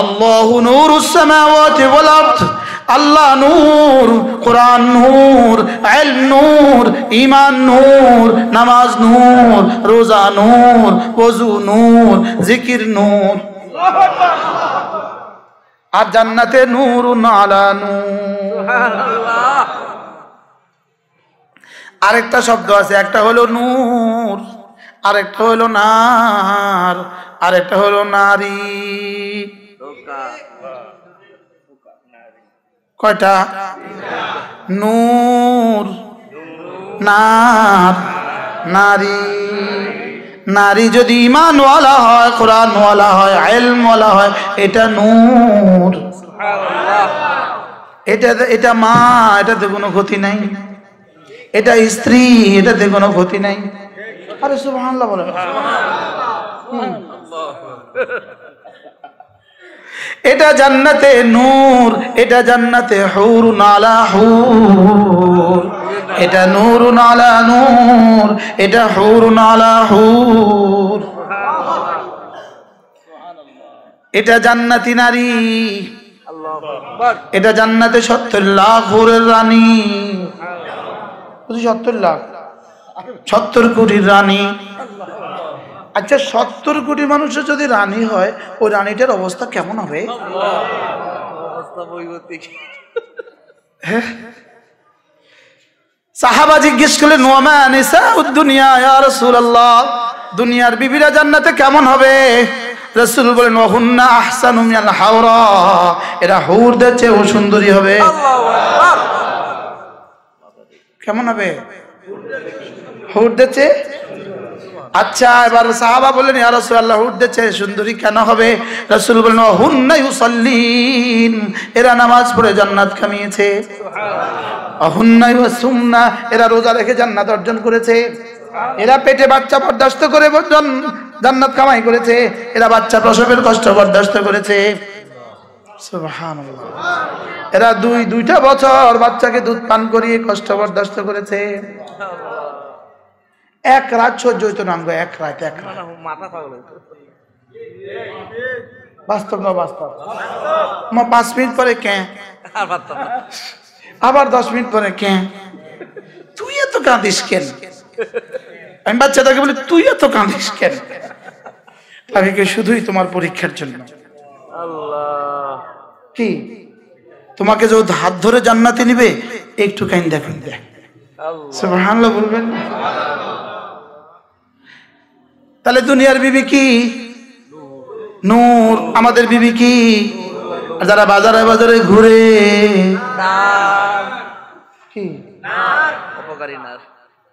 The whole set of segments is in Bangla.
আল্লাহু নূরুস সামাওয়াতি ওয়াল আরদ, আল্লাহ নূর, কোরআন নূর, ইলম নূর, ঈমান নূর, নামাজ নূর, রোজা নূর, ওযু নূর, জিকির নূর। আর জান্নাতে নূরুন আলা নূর। সুবহানাল্লাহ। আরেকটা শব্দ আছে, একটা হলো নূর, আরেকটা হলো নার, আরেকটা হলো নারী। কয়টা? নূর, নার, নারী। নারী যদি ঈমানওয়ালা হয়, কোরআনওয়ালা হয়, ইলমওয়ালা হয়, এটা নূর। এটা মা, এটাতে কোনো ক্ষতি নাই। এটা স্ত্রী, এটাতে কোনো ক্ষতি নাই। আরে সুবহানাল্লাহ বলেন। এটা জান্নাতে নূর, এটা জান্নাতে হুরুন আলা হুর, এটা নূরুন আলা নূর, এটা হুরুন আলা হুর। এটা জান্নাতি নারী, এটা জান্নাতে 70 লাখ হুরের রানী। 70 লাখ, 70 কোটির রানী। আচ্ছা, 70 কোটি মানুষের যদি রানী হয়, ওই রানীটার অবস্থা কেমন হবে? সাহাবা জিজ্ঞেস করলেন, ওয়া নিসাউদ দুনিয়া ইয়া রাসূলুল্লাহ, দুনিয়ার বিবিরা জান্নাতে কেমন হবে? রাসূল বলেন, ওয়া হুন্না আহসানু মিনাল হাওরা, এরা হুরদের চেয়েও সুন্দরী হবে। আল্লাহু আকবার। কেমন হবে? হুরদের চেয়ে। আচ্ছা, এবার সাহাবা বললেন, ইয়া রাসূলুল্লাহ, হুরদের চেয়ে সুন্দরী কেন হবে? রাসূল বললেন, ওয়া হুন্না ইউসাল্লিন, এরা নামাজ পড়ে জান্নাত কামিয়েছে। সুবহানাল্লাহ। ওয়া হুন্না ইয়াসুমনা, এরা রোজা রেখে জান্নাত অর্জন করেছে। এরা পেটে বাচ্চা বরদাস্ত করে জান্নাত কামাই করেছে। এরা বাচ্চা প্রসবের কষ্ট বরদাস্ত করেছে। সুবহানাল্লাহ। এরা দুইটা বছর বাচ্চাকে দুধ পান করিয়ে কষ্ট বরদাস্ত করেছে। এক রাত সহ্য হইতো না, এক রাত। বাস্তব না বাস্তব? 5 মিনিট পরে কে, আবার 10 মিনিট পরে কে, তুই এত কাঁদিস কেন? আমি বাচ্চাটাকে বলি, তুই এত কাঁদিস কেন? আমি কি শুধুই তোমার পরীক্ষার জন্য? আল্লাহ কি তোমাকে যে হাত ধরে জান্নাতে নিবে, একটু কাইন্দা কাইন্দা সুবহানাল্লাহ বলবেন। তাহলে দুনিয়ার বিবি কি? নূর। আমাদের বিবি কি? যারা বাজারে বাজারে ঘুরে কি?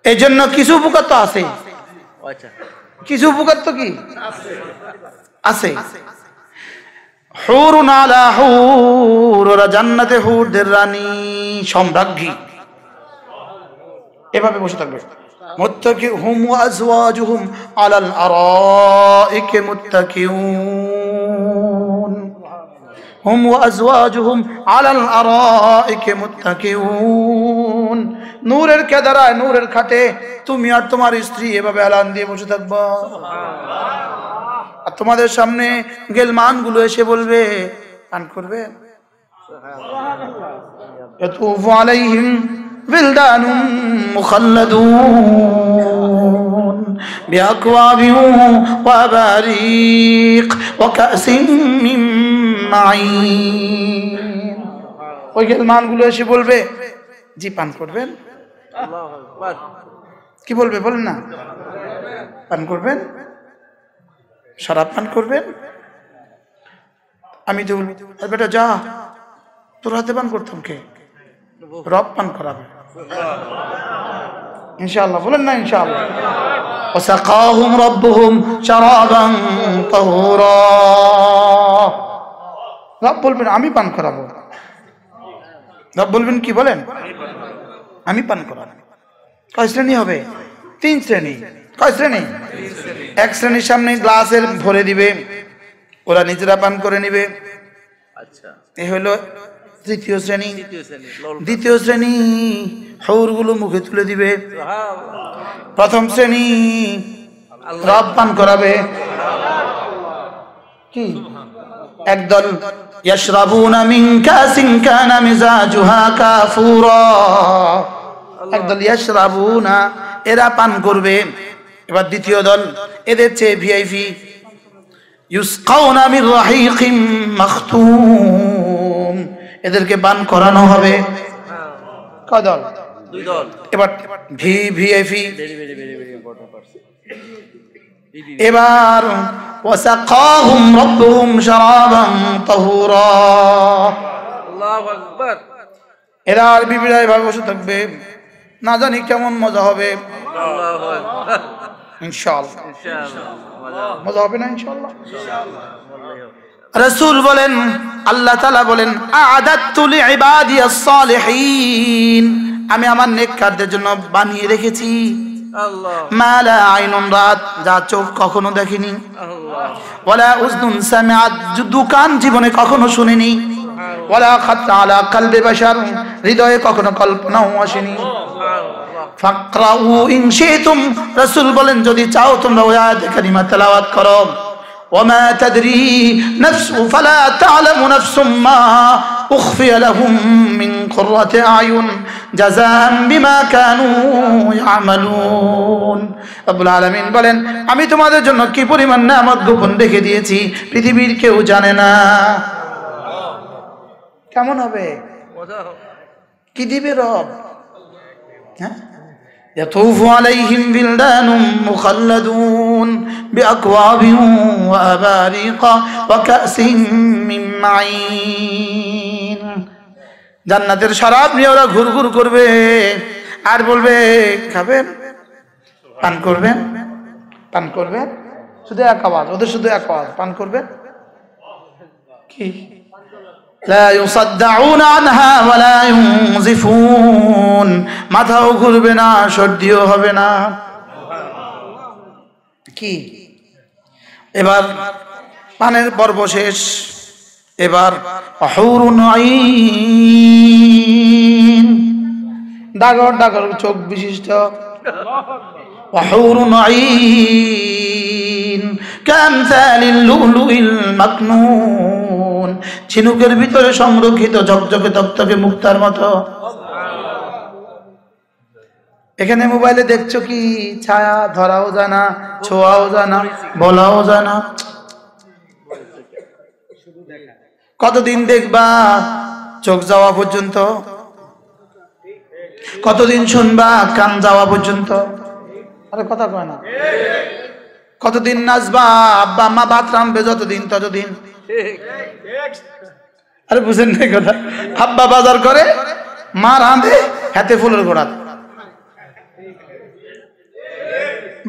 এই জন্য কিছু উপকার তো আছে, কিছু উপকার তো কি আছে। হুরুন আলা হুর, ওরা জান্নাতে হুরদের রানী, সম্রাজ্ঞী। এভাবে বসে থাকবে। মুত্তাকিহুম ওয়া আজওয়াজুহুম আলাল আরাইকি মুত্তাকিউন, হুম ওয়া আজওয়াজুহুম আলাল আরাইকি মুত্তাকিউন। নূরের কেদারায়, নূরের খাটে তুমি আর তোমার স্ত্রী এভাবে এলান দিয়ে বসে থাকবা। আর তোমাদের সামনে গেলমান গুলো এসে বলবে, পান করবে। ইয়াতুফু আলাইহিম বিলদানুম মুখাল্লাদুন বিআকওয়াবিন ওয়া বারিক ওয়া কাসিম মিন মাঈন। ওই গেলমান গুলো এসে বলবে, জি পান করবেন? আল্লাহু আকবার। কি বলবে বলেন না? পান করবেন? শরাব পান করবেন? আমি তো বলবো, বেটা যা, তোর হাতে পান করতাম কে? রব পান করাবে ইনশাআল্লাহ। বলেন না ইনশাআল্লাহ। ওয়াসাকাহুম রাব্বুহুম শারাবান তাহুরা, রব বলবেন আমি পান করাবো। রব বলবেন কি বলেন? আমি পান করাবো। কয় শ্রেণী হবে? 3 শ্রেণী। কয় শ্রেণী? 1 শ্রেণীর সামনে গ্লাসের ভরে দিবে, ওরা নিজেরা পান করে নিবে। আচ্ছা, এই হলো তৃতীয় শ্রেণী। দ্বিতীয় শ্রেণী হৌরগুলো মুখে তুলে দিবে। প্রথম শ্রেণী রব পান করাবে। কি একদল ইয়াশরাবুনা মিন কাসিন কানা মিজাজুহা কাফুরা, একদল ইয়াশরাবুনা, এরা পান করবে। এবার দ্বিতীয় দল, এদের চেয়ে ভিআইপি, ইউসকাউনা মির রাহিকিম মাখতুম, এদেরকে পান করানো হবে। কয় দল? দুই দল। এবার ভিআইপি, এবার ওয়াসাকাহুম রাব্বুহুম শারাবান তাহুরা, আল্লাহু আকবার। এরা আর বিবিরায় ভাবে বসে থাকবে, না জানি কেমন মজা হবে। আল্লাহু আকবার, ইনশাআল্লাহ। মজা হবে না ইনশাআল্লাহ? রাসূল বলেন, আল্লাহ তাআলা বলেন, আ'আদাতু লিইবাদিয়াস সালিহিন, আমি আমার নেককারদের জন্য বানিয়ে রেখেছি মা লা আইনুন রাত, যা চোখ কখনো দেখেনি, ওয়ালা উযনুন সামিআত, কান জীবনে কখনো শুনেনি, ওয়ালা খাত্তা আলা কলবি বাশার, হৃদয়ে কখনো কল্পনাও আসেনি। ফাকরাউ ইন শিতুম, রাসূল বলেন যদি চাও তোমরা ওই আয়াত কারিমা তেলাওয়াত করো। ওয়ামা তাদরি নাফসু ফালা তা'লামু নাফসুম মা উখফিয়া লাহুম মিন কুররাতি আয়ুন জাযাআন বিমা কানু ইয়ামালুন। রব্বুল আলামিন বলেন, আমি তোমাদের জন্য কি পরিমাণ নিয়ামত গোপন রেখে দিয়েছি, পৃথিবীর কেউ জানে না। কেমন হবে? কি দিবে রব? হ্যাঁ, يطوف عليهم بلدان مخلدون بأكواب وأباريق وكأس من معين, জান্নাতের শরাব নিয়ে ওরা ঘুরঘুর করবে আর বলবে খাবেন, পান করবেন, পান করবেন, শুধু এক আওয়াজ, ওদের শুধু এক আওয়াজ, পান করবেন। কি لا يصدعون عنها ولا ينزفون, মাথাও ঘুরবে না, সর্দিও হবে না। কি এবার পানের পর্ব শেষ, এবার হুরুন আইন, ডাগর ডাগর চোখ বিশিষ্ট, হুরুন আইন কামসালিল লুলুইল মাকনুন, ঝিনুকের ভিতরে সংরক্ষিত ঝকঝকে তকতকে মুক্তার মতো। এখানে মোবাইলে দেখছো কি, ছায়া ধরাও জানা, ছোঁয়াও জানা, বলাও জানা। কতদিন দেখবা? চোখ যাওয়া পর্যন্ত। কতদিন শুনবা? কান যাওয়া পর্যন্ত। আরে কথা কয় না। কতদিন নাচবা? আব্বা আম্মা ভাত রাঁধবে যতদিন ততদিন। আরে বুঝেন না কথা? আব্বা বাজার করে, মা রাঁধে, হাতে ফুলের গোড়া।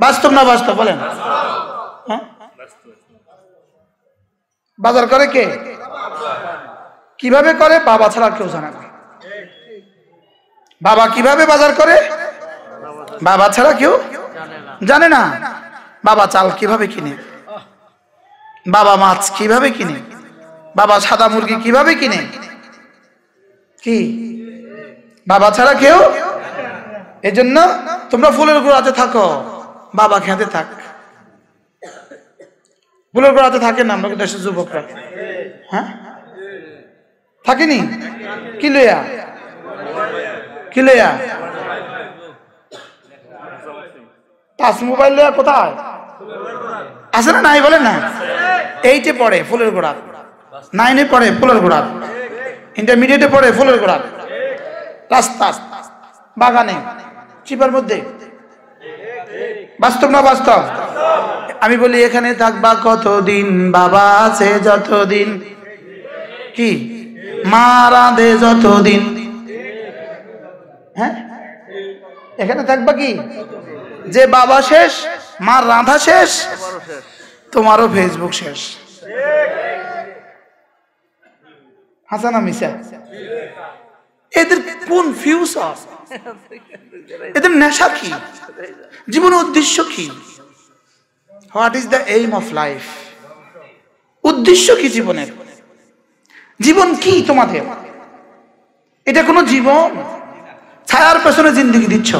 বাস্তব না বাস্তব বলেন? হ্যাঁ, বাজার করে কে? কিভাবে করে? বাবা ছাড়া কেউ জানে না। বাবা কিভাবে বাজার করে? বাবা ছাড়া কেউ জানে না। বাবা চাল কিভাবে কিনে, বাবা মাছ কিভাবে কিনে, বাবা সাদা মুরগি কিভাবে কিনে, কি বাবা ছাড়া কেউ? এজন্য তোমরা ফুলের গোড়াতে থাকো, বাবা খেতে থাক। ফুলের গোড়াতে থাকে না আমরা দেশের যুবকরা? হ্যাঁ, থাকেনি? কি লইয়া? কি লইয়া? টাচ মোবাইল লইয়া কোথায় আছে না? নাই বলেন না? 8-এ পড়ে ফুলের গোড়া, 9-এ পড়ে ফুলের গোড়া, ইন্টারমিডিয়েটে পড়ে ফুলের গোড়া, রাস্তা, বাগানে, চিপার মধ্যে। বাস্তব না বাস্তব? আমি বলি এখানে থাকবা কতদিন? বাবা আছে যতদিন, কি মা রাঁধে যতদিন। হ্যাঁ, এখানে থাকবা কি? যে বাবা শেষ, মার রাঁধা শেষ, তোমারও ফেসবুক শেষ। হাসানা মিশা, এদের কোন ফিউচার? এদের নেশা কি? জীবনের উদ্দেশ্য কি? What is the aim of life? উদ্দেশ্য কি জীবনের? জীবন কি তোমাদের? এটা কোনো জীবন? ছায়ার পেছনে জিন্দেগি দিচ্ছ।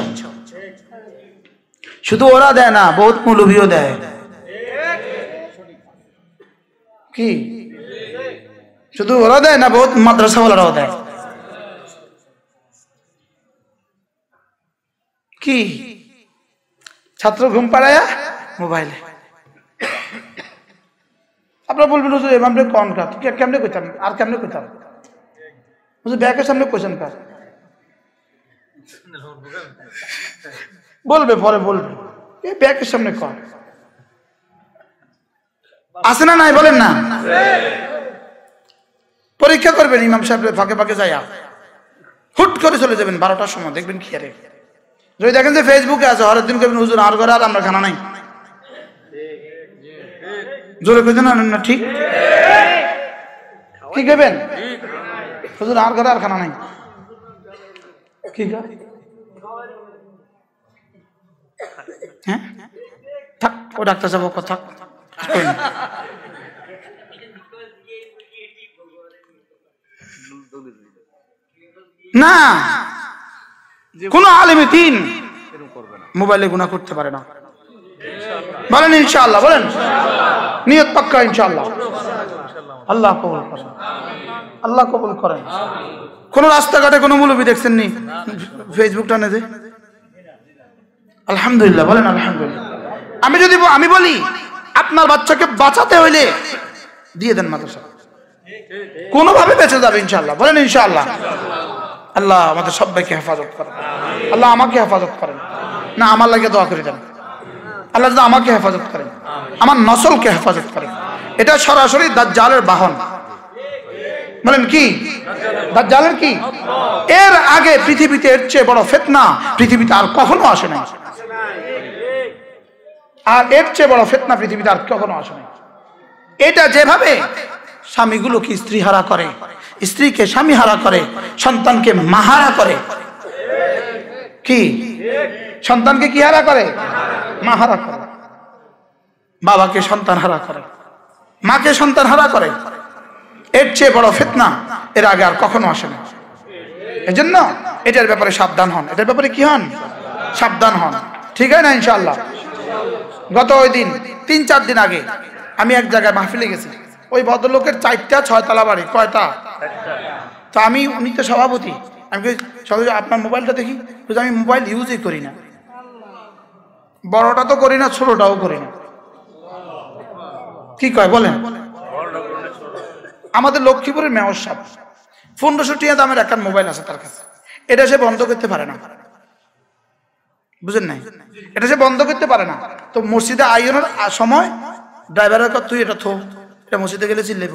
শুধু ওরা দেয় না, বহুত মৌলভীও দেয়। কি শুধু ওরা দেয় না, বহুত মাদ্রাসাওয়ালারাও দেয়। কি ছাত্র ঘুম পাড়ায়া মোবাইলে। আপনারা বলবেন হুজুর এভাবে কোন কাজ কেমনে কইতাম আর কেমনে কইতাম হুজুর ব্যাকের সামনে কোশ্চেন কাজ বলবে, পরে বলবে এই ব্যাকের সামনে কর আছে না নাই বলেন না। পরীক্ষা করবেন ইমাম সাহেবের ফাঁকে ফাঁকে যাইয়া হুট করে চলে যাবেন 12টার সময়, দেখবেন কি আরে যদি দেখেন যে ফেসবুকে আছে হরের দিন করবেন হুজুর আর ঘরে আর আমরা খানা নাই, জোরে কইতে না না ঠিক কি করবেন হুজুর আর ঘরে আর খানা নাই, কি হ্যাঁ থাক ও ডাক্তার সাহেব কথা না। কোন আলেমে দিন মোবাইলে গুনাহ করতে পারে না, বলেন ইনশাআল্লাহ, বলেন নিয়ত পাক্কা ইনশাআল্লাহ। আল্লাহ কবুল করেন, আল্লাহ কবুল করেন। কোন রাস্তাঘাটে কোন মৌলবি দেখছেন নি ফেসবুক টানে দে? আলহামদুলিল্লাহ, বলেন আলহামদুলিল্লাহ। আমি বলি আপনার বাচ্চাকে বাঁচাতে হইলে দিয়ে দেন মাদ্রাসা, কোনোভাবে বেঁচে যাবে ইনশাআল্লাহ, বলেন ইনশাআল্লাহ। আল্লাহ আমাদের সবাইকে হেফাজত করেন, আল্লাহ আমাকে হেফাজত করেন, না আমার লাগে দোয়া করে দেন, আল্লাহ আমাকে হেফাজত করেন, আমার নসলকে হেফাজত করেন। এটা সরাসরি দাজ্জালের বাহন, বলেন কি দাজ্জালের কি? এর আগে পৃথিবীতে এর চেয়ে বড় ফিতনা পৃথিবীতে আর কখনো আসে নাই, আর এর চেয়ে বড় ফিতনা পৃথিবীতে আর কখনো আসে নাই। এটা যেভাবে স্বামীগুলোকে স্ত্রী হারা করে, স্ত্রীকে স্বামী হারা করে, সন্তানকে মাহারা করে, কি সন্তানকে কি হারা করে? মাহারা করে, বাবাকে সন্তান হারা করে, মাকে সন্তান হারা করে, এর চেয়ে বড় ফিতনা এর আগে আর কখনো আসে না। এজন্য এটার ব্যাপারে সাবধান হন, এটার ব্যাপারে কি হন? সাবধান হন, ঠিক আছে না ইনশাআল্লাহ। গত ওই দিন 3-4 দিন আগে আমি এক জায়গায় মাহফিলে গেছি, ওই ভদ্রলোকের 4টা 6 তলা বাড়ি। কয়টা? তো উনি তো সভাপতি, আমি সবাই আপনার মোবাইলটা দেখি, আমি মোবাইল ইউজই করি না, বড়টা তো করি না ছোটটাও করি না। কি কয় বলেন? আমাদের লক্ষ্মীপুরের মেয়র সাহেব 1500 টাকা দামের একটা মোবাইল আছে তার কাছে, এটা সে বন্ধ করতে পারে না, বুঝেন নাই? এটা সে বন্ধ করতে পারে না। তো মসজিদে আইনের সময় ড্রাইভারের কথা তুই এটা থো, এটা মসজিদে গেলে চিল্লাইব,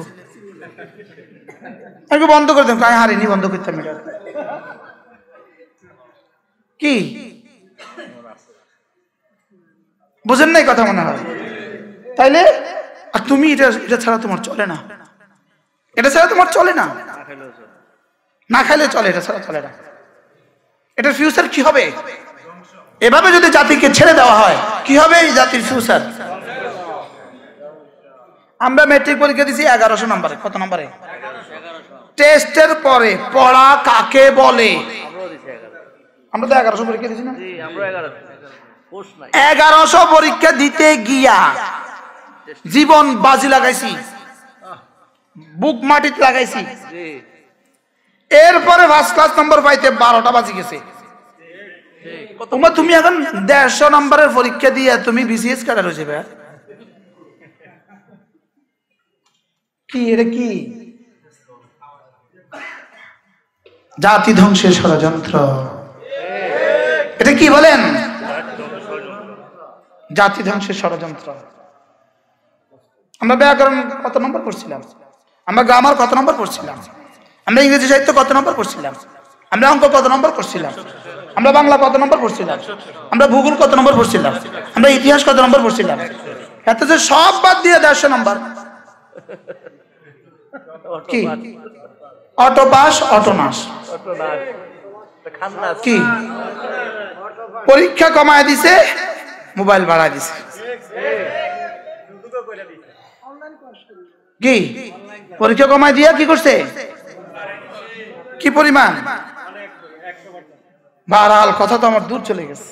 আমি বন্ধ করে দেব, কাই হারিনি বন্ধ করতাম এটা। কি বুঝেন নাই কথা মনে হয়? তাইলে আর তুমি এটা ছাড়া তোমার চলে না, এটা ছাড়া তোমার চলে না, না খাইলে চলে, এটা ছাড়া চলে না। এটার ফিউচার কি হবে? এভাবে যদি জাতিকে ছেড়ে দেওয়া হয় কি হবে এই জাতির ফিউচার? আমরা ম্যাট্রিক পরীক্ষা দিছি 1100 নম্বরে। কত নম্বরে? টেস্টের পরে পড়া কাকে বলে? আমরা তো 1100 পরীক্ষা দিছি না? 1100 পরীক্ষা দিতে গিয়া জীবন বাজি লাগাইছি, বুক মাটিতে লাগাইছি, এরপরে ফার্স্ট ক্লাস নম্বর পাইতে 12টা বাজি গেছে। তুমি এখন 150 নম্বরের পরীক্ষা দিয়ে তুমি বিসিএস কাটার হয়েছে ভাই, কি এটা? কি জাতি ধ্বংসের ষড়যন্ত্র, এটা কি বলেন? জাতি ধ্বংসের ষড়যন্ত্র। আমরা ব্যাকরণ কত নম্বর পড়ছিলাম? আমরা গ্রামার কত নম্বর পড়ছিলাম? আমরা ইংরেজি সাহিত্য কত নম্বর পড়ছিলাম? আমরা অঙ্ক কত নম্বর পড়ছিলাম? আমরা বাংলা কত নম্বর পড়ছিলাম? আমরা ভূগোল কত নম্বর পড়ছিলাম? আমরা ইতিহাস কত নম্বর পড়ছিলাম? এত যে সব বাদ দিয়ে 150 নম্বর। কি অটো পাস অটো নাস? কি পরীক্ষা কমায় দিছে, মোবাইল বাড়ায় দিছে। কি পরীক্ষা কমায় দিয়া কি করছে? কি পরিমাণ? বারহাল কথা তো আমার দূর চলে গেছে।